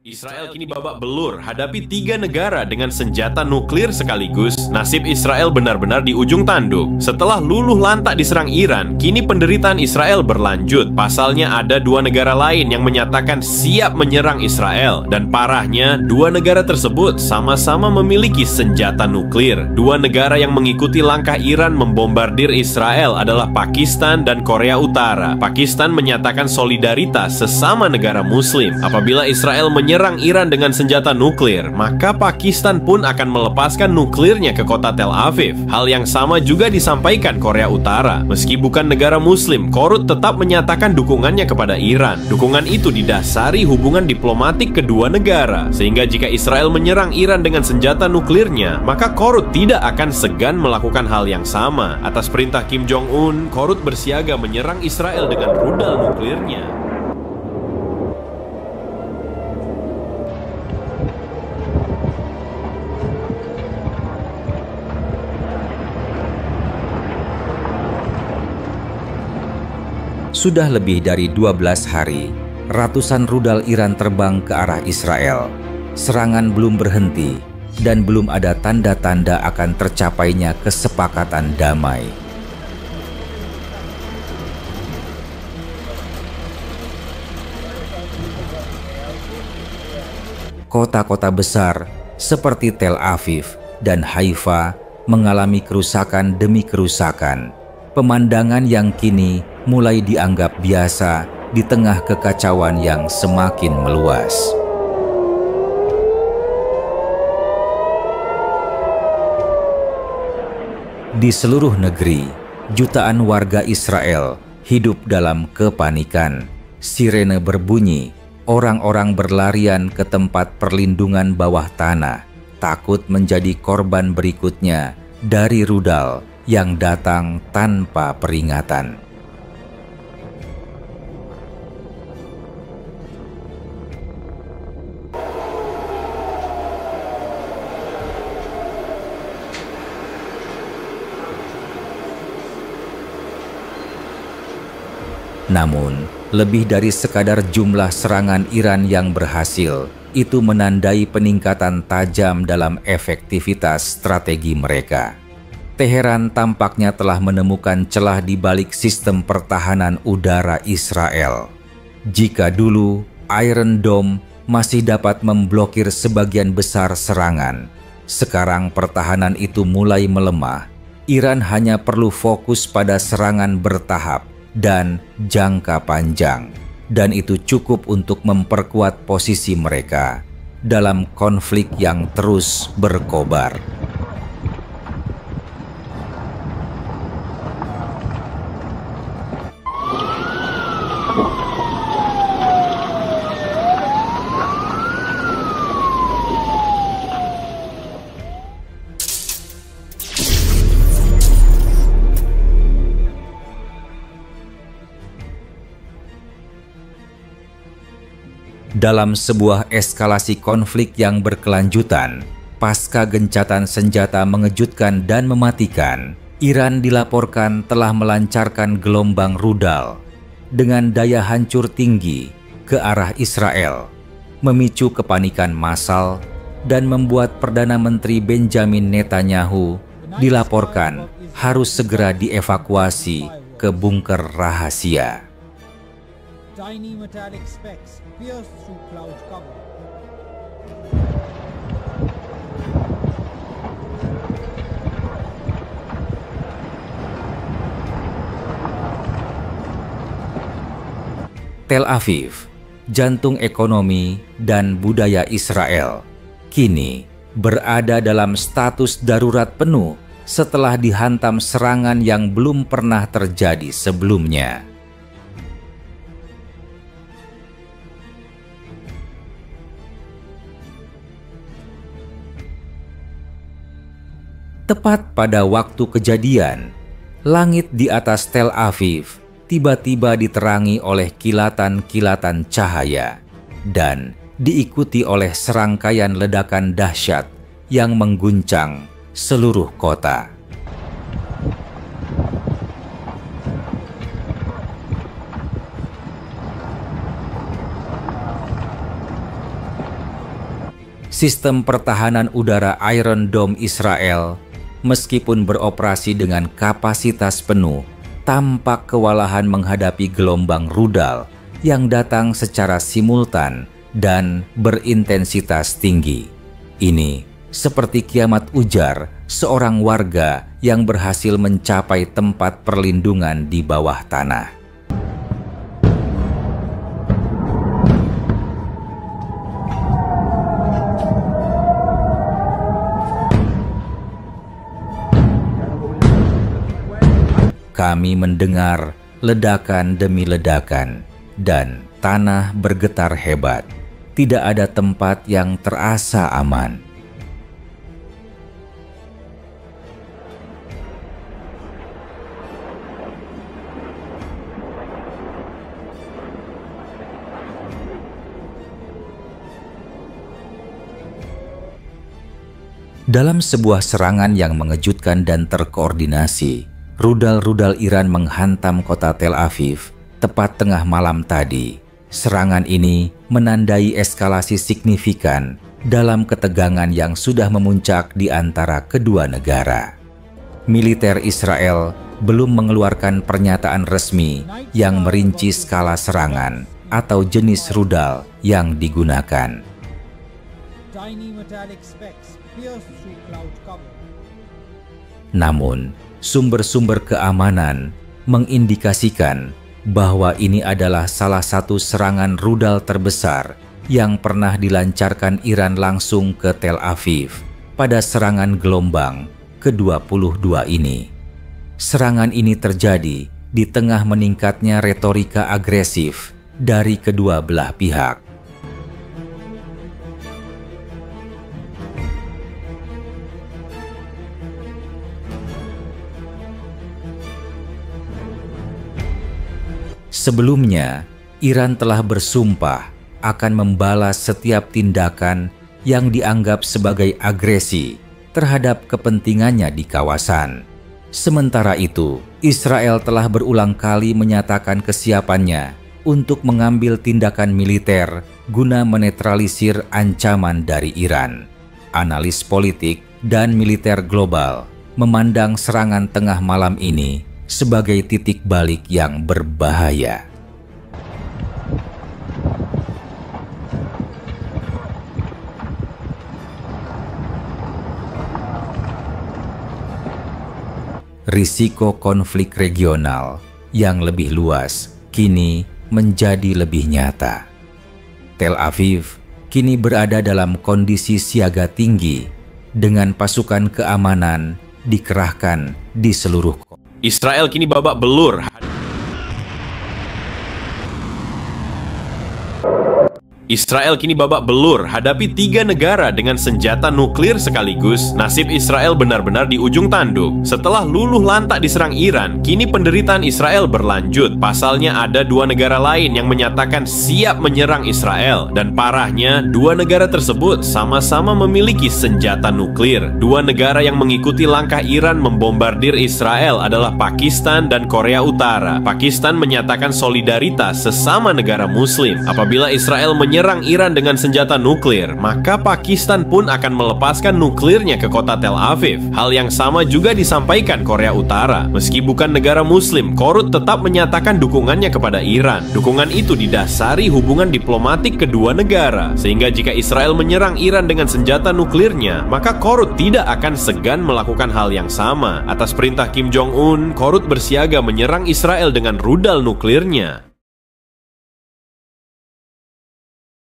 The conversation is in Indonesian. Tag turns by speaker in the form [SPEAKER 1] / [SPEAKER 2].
[SPEAKER 1] Israel kini babak belur hadapi 3 negara dengan senjata nuklir sekaligus. Nasib Israel benar-benar di ujung tanduk. Setelah luluh lantak diserang Iran, kini penderitaan Israel berlanjut. Pasalnya ada 2 negara lain yang menyatakan siap menyerang Israel. Dan parahnya, 2 negara tersebut sama-sama memiliki senjata nuklir. 2 negara yang mengikuti langkah Iran membombardir Israel adalah Pakistan dan Korea Utara. Pakistan menyatakan solidaritas sesama negara muslim. Apabila Israel menyerang Iran dengan senjata nuklir, maka Pakistan pun akan melepaskan nuklirnya ke kota Tel Aviv. Hal yang sama juga disampaikan Korea Utara. Meski bukan negara muslim, Korut tetap menyatakan dukungannya kepada Iran. Dukungan itu didasari hubungan diplomatik kedua negara. Sehingga jika Israel menyerang Iran dengan senjata nuklirnya, maka Korut tidak akan segan melakukan hal yang sama. Atas perintah Kim Jong-un, Korut bersiaga menyerang Israel dengan rudal nuklirnya.
[SPEAKER 2] Sudah lebih dari 12 hari, ratusan rudal Iran terbang ke arah Israel. Serangan belum berhenti dan belum ada tanda-tanda akan tercapainya kesepakatan damai. Kota-kota besar seperti Tel Aviv dan Haifa mengalami kerusakan demi kerusakan. Pemandangan yang kini mulai dianggap biasa di tengah kekacauan yang semakin meluas. Di seluruh negeri, jutaan warga Israel hidup dalam kepanikan. Sirene berbunyi, orang-orang berlarian ke tempat perlindungan bawah tanah, takut menjadi korban berikutnya dari rudal yang datang tanpa peringatan. Namun, lebih dari sekadar jumlah serangan Iran yang berhasil, itu menandai peningkatan tajam dalam efektivitas strategi mereka. Teheran tampaknya telah menemukan celah di balik sistem pertahanan udara Israel. Jika dulu Iron Dome masih dapat memblokir sebagian besar serangan, sekarang pertahanan itu mulai melemah. Iran hanya perlu fokus pada serangan bertahap dan jangka panjang, dan itu cukup untuk memperkuat posisi mereka dalam konflik yang terus berkobar. Dalam sebuah eskalasi konflik yang berkelanjutan, pasca gencatan senjata mengejutkan dan mematikan, Iran dilaporkan telah melancarkan gelombang rudal dengan daya hancur tinggi ke arah Israel, memicu kepanikan massal dan membuat Perdana Menteri Benjamin Netanyahu dilaporkan harus segera dievakuasi ke bunker rahasia.
[SPEAKER 3] Tiny metallic specks pierce through cloud cover.
[SPEAKER 2] Tel Aviv, jantung ekonomi dan budaya Israel, kini berada dalam status darurat penuh setelah dihantam serangan yang belum pernah terjadi sebelumnya. Tepat pada waktu kejadian, langit di atas Tel Aviv tiba-tiba diterangi oleh kilatan-kilatan cahaya dan diikuti oleh serangkaian ledakan dahsyat yang mengguncang seluruh kota. sistem pertahanan udara Iron Dome Israel, meskipun beroperasi dengan kapasitas penuh, tampak kewalahan menghadapi gelombang rudal yang datang secara simultan dan berintensitas tinggi. Ini seperti kiamat ujar seorang warga yang berhasil mencapai tempat perlindungan di bawah tanah. Kami mendengar ledakan demi ledakan, dan tanah bergetar hebat. Tidak ada tempat yang terasa aman. Dalam sebuah serangan yang mengejutkan dan terkoordinasi, rudal-rudal Iran menghantam kota Tel Aviv tepat tengah malam tadi. Serangan ini menandai eskalasi signifikan dalam ketegangan yang sudah memuncak di antara kedua negara. Militer Israel belum mengeluarkan pernyataan resmi yang merinci skala serangan atau jenis rudal yang digunakan. Namun, sumber-sumber keamanan mengindikasikan bahwa ini adalah salah satu serangan rudal terbesar yang pernah dilancarkan Iran langsung ke Tel Aviv pada serangan gelombang ke-22 ini. Serangan ini terjadi di tengah meningkatnya retorika agresif dari kedua belah pihak. Sebelumnya, Iran telah bersumpah akan membalas setiap tindakan yang dianggap sebagai agresi terhadap kepentingannya di kawasan. Sementara itu, Israel telah berulang kali menyatakan kesiapannya untuk mengambil tindakan militer guna menetralisir ancaman dari Iran. Analis politik dan militer global memandang serangan tengah malam ini sebagai titik balik yang berbahaya. Risiko konflik regional yang lebih luas kini menjadi lebih nyata. Tel Aviv kini berada dalam kondisi siaga tinggi dengan pasukan keamanan dikerahkan di seluruh kota.
[SPEAKER 1] Israel kini babak belur. Israel kini babak belur hadapi 3 negara dengan senjata nuklir sekaligus. Nasib Israel benar-benar di ujung tanduk. Setelah luluh lantak diserang Iran, kini penderitaan Israel berlanjut. Pasalnya ada 2 negara lain yang menyatakan siap menyerang Israel. Dan parahnya, 2 negara tersebut sama-sama memiliki senjata nuklir. 2 negara yang mengikuti langkah Iran membombardir Israel adalah Pakistan dan Korea Utara. Pakistan menyatakan solidaritas sesama negara muslim. Apabila Israel menyerang Iran dengan senjata nuklir, maka Pakistan pun akan melepaskan nuklirnya ke kota Tel Aviv. Hal yang sama juga disampaikan Korea Utara. Meski bukan negara muslim, Korut tetap menyatakan dukungannya kepada Iran. Dukungan itu didasari hubungan diplomatik kedua negara, sehingga jika Israel menyerang Iran dengan senjata nuklirnya, maka Korut tidak akan segan melakukan hal yang sama. Atas perintah Kim Jong-un, Korut bersiaga menyerang Israel dengan rudal nuklirnya.